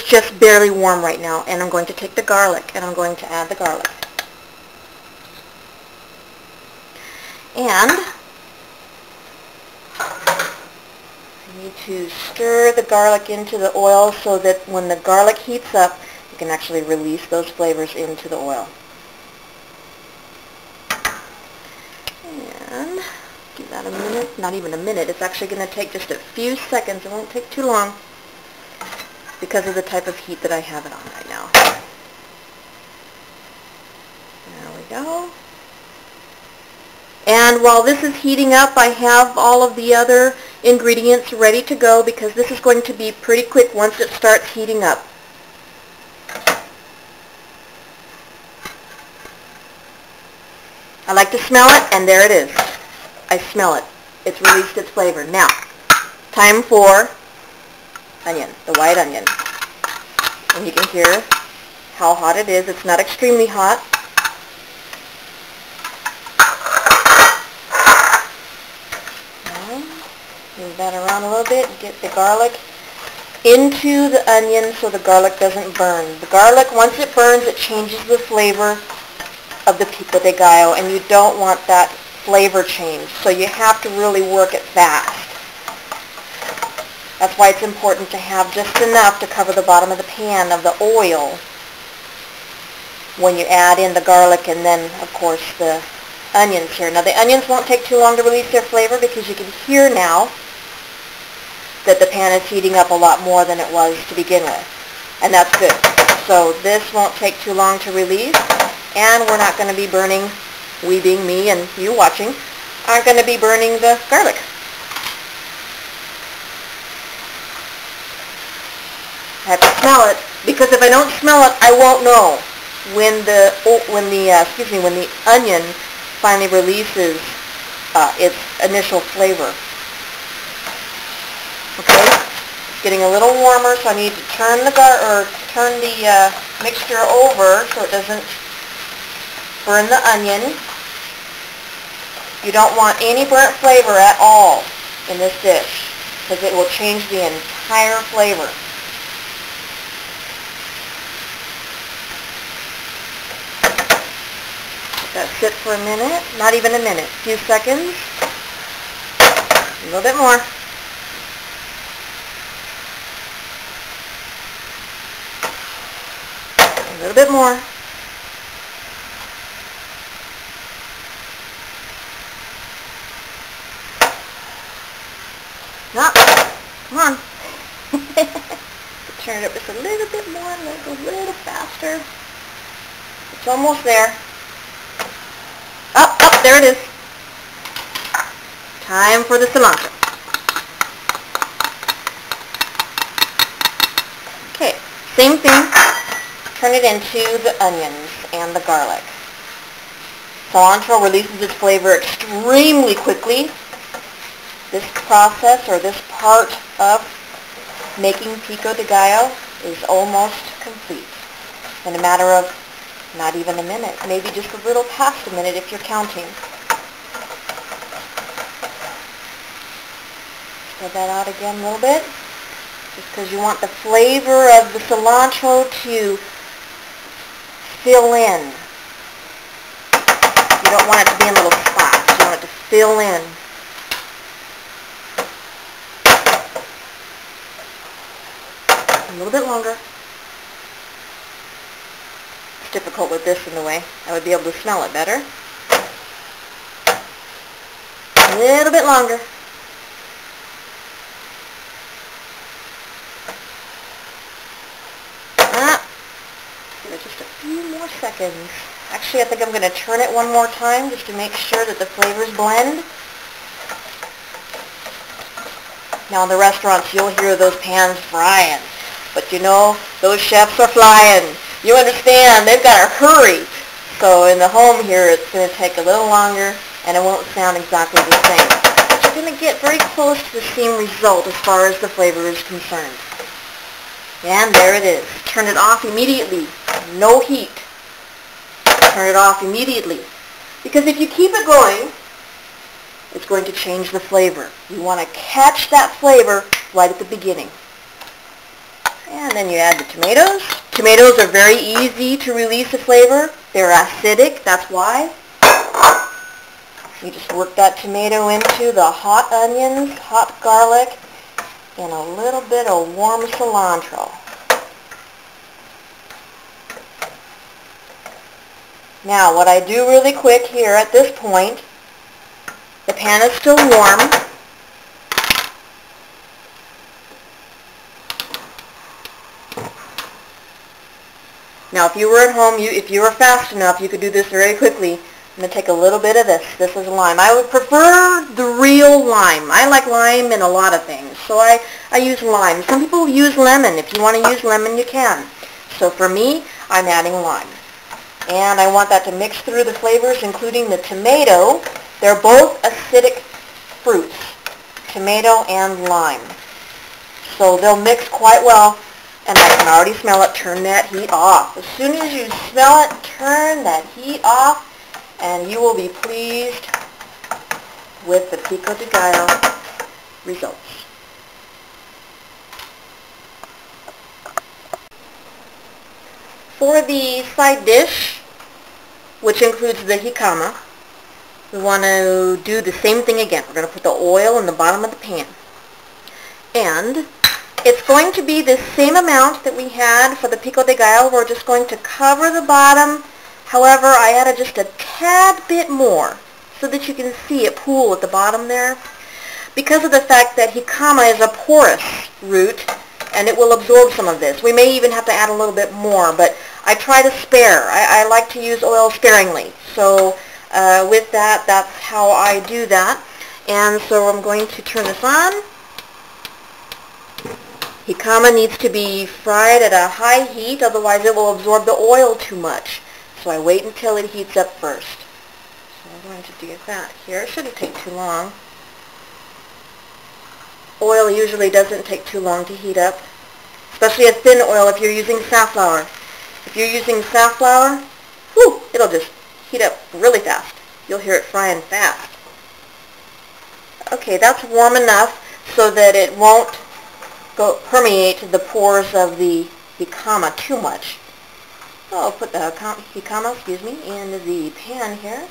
just barely warm right now, and I'm going to take the garlic, and I'm going to add the garlic. And I need to stir the garlic into the oil so that when the garlic heats up, you can actually release those flavors into the oil. And give that a minute, not even a minute, it's actually going to take just a few seconds, it won't take too long because of the type of heat that I have it on right now. There we go. And while this is heating up, I have all of the other ingredients ready to go because this is going to be pretty quick once it starts heating up. I like to smell it, and there it is. I smell it. It's released its flavor. Now, time for onion, the white onion. And you can hear how hot it is. It's not extremely hot. Move that around a little bit, get the garlic into the onion so the garlic doesn't burn. The garlic, once it burns, it changes the flavor of the pico de gallo, and you don't want that flavor change, so you have to really work it fast. That's why it's important to have just enough to cover the bottom of the pan of the oil when you add in the garlic and then, of course, the onions here. Now, the onions won't take too long to release their flavor because you can hear now that the pan is heating up a lot more than it was to begin with, and that's good. So this won't take too long to release, and we're not going to be burning, we being me and you watching, aren't going to be burning the garlic. I have to smell it, because if I don't smell it, I won't know when the onion finally releases its initial flavor. Okay, it's getting a little warmer, so I need to turn the mixture over so it doesn't burn the onion. You don't want any burnt flavor at all in this dish because it will change the entire flavor. Let that sit for a minute, not even a minute, a few seconds, a little bit more. A little bit more. No, come on. Turn it up just a little bit more, let it go a little faster. It's almost there. Up, there it is. Time for the cilantro. Okay, same thing. Turn it into the onions and the garlic. Cilantro releases its flavor extremely quickly. This process, or this part of making pico de gallo, is almost complete in a matter of not even a minute, maybe just a little past a minute if you're counting. Spread that out again a little bit, just because you want the flavor of the cilantro to fill in. You don't want it to be in little spots. You want it to fill in. A little bit longer. It's difficult with this in the way. I would be able to smell it better. A little bit longer. Give it just a few more seconds. Actually, I think I'm going to turn it one more time just to make sure that the flavors blend. Now in the restaurants, you'll hear those pans frying. But you know, those chefs are flying. You understand, they've got to hurry. So in the home here, it's going to take a little longer, and it won't sound exactly the same. But you're going to get very close to the same result as far as the flavor is concerned. And there it is. Turn it off immediately. No heat. Turn it off immediately. Because if you keep it going, it's going to change the flavor. You want to catch that flavor right at the beginning. And then you add the tomatoes. Tomatoes are very easy to release the flavor. They're acidic, that's why. You just work that tomato into the hot onions, hot garlic, and a little bit of warm cilantro. Now, what I do really quick here at this point, the pan is still warm. Now, if you were at home, if you were fast enough, you could do this very quickly. I'm going to take a little bit of this. This is lime. I would prefer the real lime. I like lime in a lot of things, so I use lime. Some people use lemon. If you want to use lemon, you can. So for me, I'm adding lime. And I want that to mix through the flavors, including the tomato. They're both acidic fruits, tomato and lime. So they'll mix quite well. And I can already smell it. Turn that heat off. As soon as you smell it, turn that heat off, and you will be pleased with the Pico de Gallo results. For the side dish, which includes the jicama, we want to do the same thing again. We're going to put the oil in the bottom of the pan. And it's going to be the same amount that we had for the Pico de Gallo. We're just going to cover the bottom. However, I added just a tad bit more so that you can see it pool at the bottom there. Because of the fact that jicama is a porous root and it will absorb some of this. We may even have to add a little bit more, but I try to spare. I like to use oil sparingly. So with that, that's how I do that. And so I'm going to turn this on. Jicama needs to be fried at a high heat, otherwise it will absorb the oil too much. So I wait until it heats up first. So I'm going to do that here. It shouldn't take too long. Oil usually doesn't take too long to heat up, especially a thin oil if you're using safflower. If you're using safflower, whew, it'll just heat up really fast. You'll hear it frying fast. Okay, that's warm enough so that it won't permeate the pores of the jicama too much. So I'll put the jicama, in the pan here.